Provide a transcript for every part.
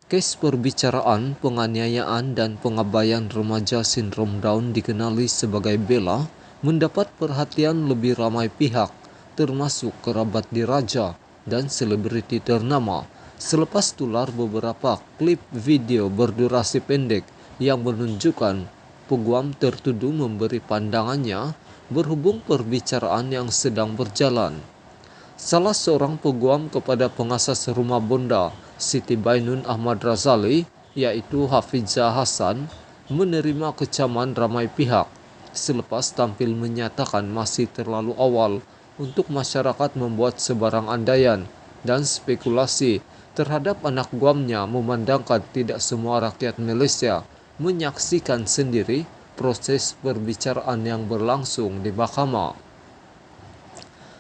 Case perbicaraan penganiayaan dan pengabaian remaja sindrom Down dikenali sebagai Bella mendapat perhatian lebih ramai pihak, termasuk kerabat diraja dan selebriti ternama, selepas tular beberapa klip video berdurasi pendek yang menunjukkan peguam tertuduh memberi pandangannya berhubung perbicaraan yang sedang berjalan. Salah seorang peguam kepada pengasas rumah bonda Siti Bainun Ahmad Razali, yaitu Hafizah Hasan, menerima kecaman ramai pihak selepas tampil menyatakan masih terlalu awal untuk masyarakat membuat sebarang andaian dan spekulasi terhadap anak guamnya, memandangkan tidak semua rakyat Malaysia menyaksikan sendiri proses perbicaraan yang berlangsung di mahkamah.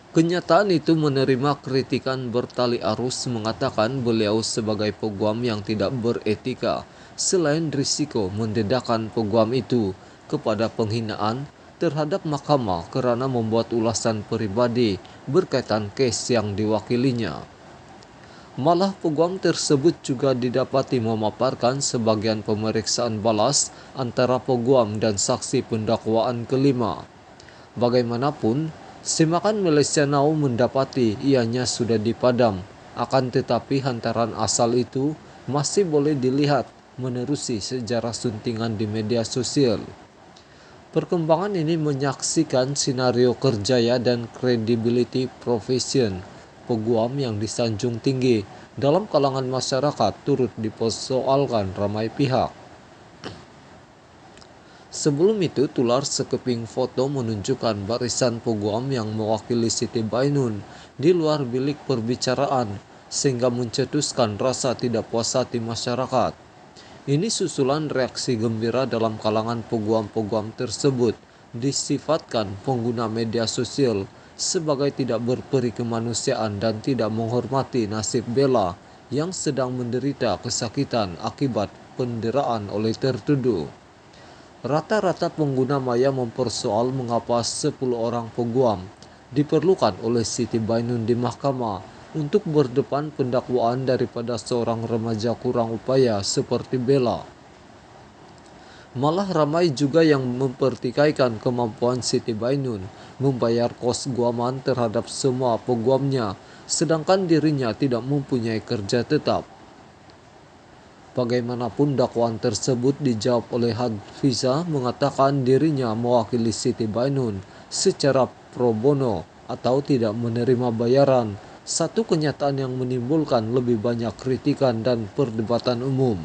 Kenyataan itu menerima kritikan bertali arus, mengatakan beliau sebagai peguam yang tidak beretika, selain risiko mendedahkan peguam itu kepada penghinaan terhadap mahkamah kerana membuat ulasan peribadi berkaitan kes yang diwakilinya. Malah peguam tersebut juga didapati memaparkan sebagian pemeriksaan balas antara peguam dan saksi pendakwaan kelima. Bagaimanapun, Semakan Malaysia Now mendapati ianya sudah dipadam, akan tetapi hantaran asal itu masih boleh dilihat menerusi sejarah suntingan di media sosial. Perkembangan ini menyaksikan sinario kerjaya dan credibility profession peguam yang disanjung tinggi dalam kalangan masyarakat turut dipersoalkan ramai pihak. Sebelum itu, tular sekeping foto menunjukkan barisan peguam yang mewakili Siti Bainun di luar bilik perbicaraan, sehingga mencetuskan rasa tidak puas hati masyarakat. Ini susulan reaksi gembira dalam kalangan peguam-peguam tersebut, disifatkan pengguna media sosial sebagai tidak berperi kemanusiaan dan tidak menghormati nasib Bella yang sedang menderita kesakitan akibat penderaan oleh tertuduh. Rata-rata pengguna maya mempersoal mengapa 10 orang peguam diperlukan oleh Siti Bainun di mahkamah untuk berdepan pendakwaan daripada seorang remaja kurang upaya seperti Bella. Malah ramai juga yang mempertikaikan kemampuan Siti Bainun membayar kos guaman terhadap semua peguamnya, sedangkan dirinya tidak mempunyai kerja tetap. Bagaimanapun dakwaan tersebut dijawab oleh Hafizah, mengatakan dirinya mewakili Siti Bainun secara pro bono atau tidak menerima bayaran, satu kenyataan yang menimbulkan lebih banyak kritikan dan perdebatan umum.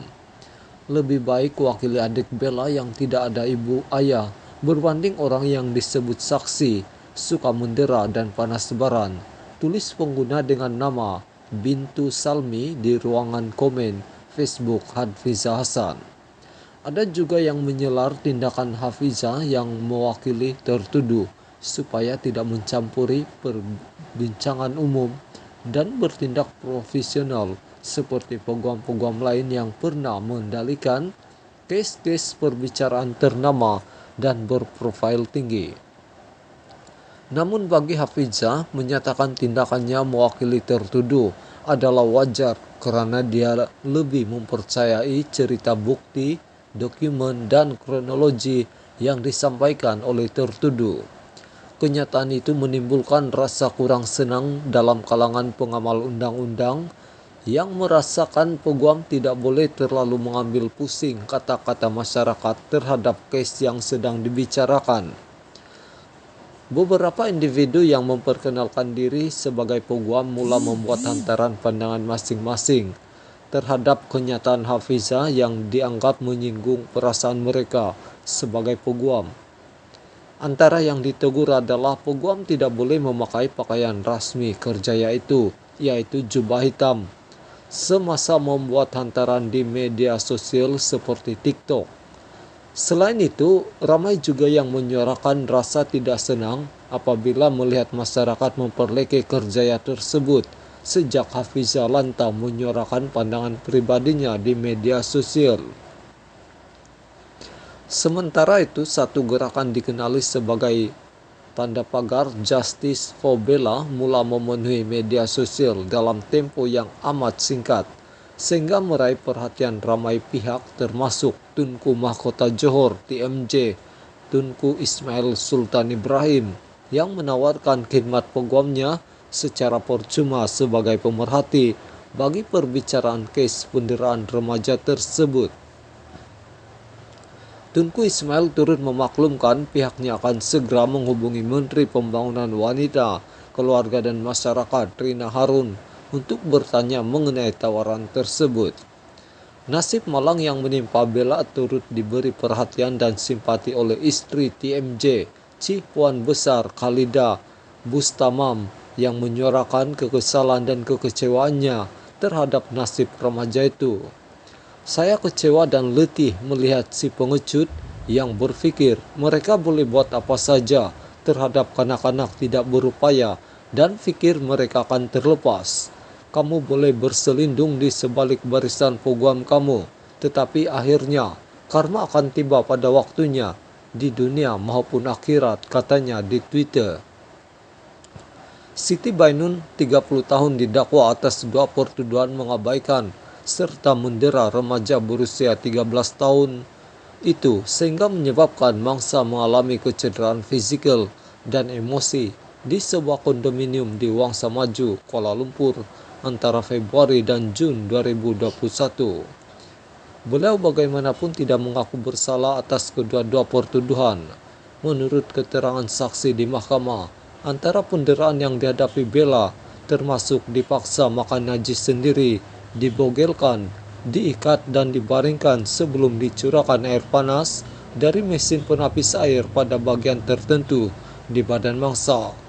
Lebih baik wakili adik Bella yang tidak ada ibu ayah berbanding orang yang disebut saksi, suka mendera dan panas baran, tulis pengguna dengan nama Bintu Salmi di ruangan komen Facebook Hafizah Hasan. Ada juga yang menyelar tindakan Hafizah yang mewakili tertuduh supaya tidak mencampuri perbincangan umum dan bertindak profesional seperti peguam-peguam lain yang pernah mengendalikan kes-kes perbicaraan ternama dan berprofil tinggi. Namun bagi Hafizah, menyatakan tindakannya mewakili tertuduh adalah wajar kerana dia lebih mempercayai cerita bukti, dokumen dan kronologi yang disampaikan oleh tertuduh. Kenyataan itu menimbulkan rasa kurang senang dalam kalangan pengamal undang-undang yang merasakan peguam tidak boleh terlalu mengambil pusing kata-kata masyarakat terhadap kes yang sedang dibicarakan. Beberapa individu yang memperkenalkan diri sebagai peguam mula membuat hantaran pandangan masing-masing terhadap kenyataan Hafizah yang dianggap menyinggung perasaan mereka sebagai peguam. Antara yang ditegur adalah peguam tidak boleh memakai pakaian rasmi kerjaya itu, yaitu jubah hitam, semasa membuat hantaran di media sosial seperti TikTok. Selain itu, ramai juga yang menyuarakan rasa tidak senang apabila melihat masyarakat memperlekeh kerjaya tersebut sejak Hafizah lantang menyuarakan pandangan pribadinya di media sosial. Sementara itu, satu gerakan dikenali sebagai tanda pagar Justice for Bella mula memenuhi media sosial dalam tempo yang amat singkat. sehingga meraih perhatian ramai pihak termasuk Tunku Mahkota Johor TMJ Tunku Ismail Sultan Ibrahim yang menawarkan khidmat peguamnya secara percuma sebagai pemerhati bagi perbicaraan kes penderaan remaja tersebut. Tunku Ismail turut memaklumkan pihaknya akan segera menghubungi Menteri Pembangunan Wanita, Keluarga dan Masyarakat Rina Harun untuk bertanya mengenai tawaran tersebut. Nasib malang yang menimpa Bella turut diberi perhatian dan simpati oleh istri TMJ, Puan Besar Khalida Bustamam, yang menyuarakan kekesalan dan kekecewaannya terhadap nasib remaja itu. Saya kecewa dan letih melihat si pengecut yang berpikir mereka boleh buat apa saja terhadap kanak-kanak tidak berupaya dan pikir mereka akan terlepas. Kamu boleh berselindung di sebalik barisan peguam kamu, tetapi akhirnya karma akan tiba pada waktunya di dunia maupun akhirat, katanya di Twitter. Siti Bainun, 30 tahun, didakwa atas 2 pertuduhan mengabaikan serta mendera remaja berusia 13 tahun itu sehingga menyebabkan mangsa mengalami kecederaan fisikal dan emosi di sebuah kondominium di Wangsa Maju, Kuala Lumpur antara Februari dan Jun 2021. Beliau bagaimanapun tidak mengaku bersalah atas kedua-dua pertuduhan. Menurut keterangan saksi di mahkamah, antara penderaan yang dihadapi Bella termasuk dipaksa makan najis sendiri, dibogelkan, diikat dan dibaringkan sebelum dicurahkan air panas dari mesin penapis air pada bagian tertentu di badan mangsa.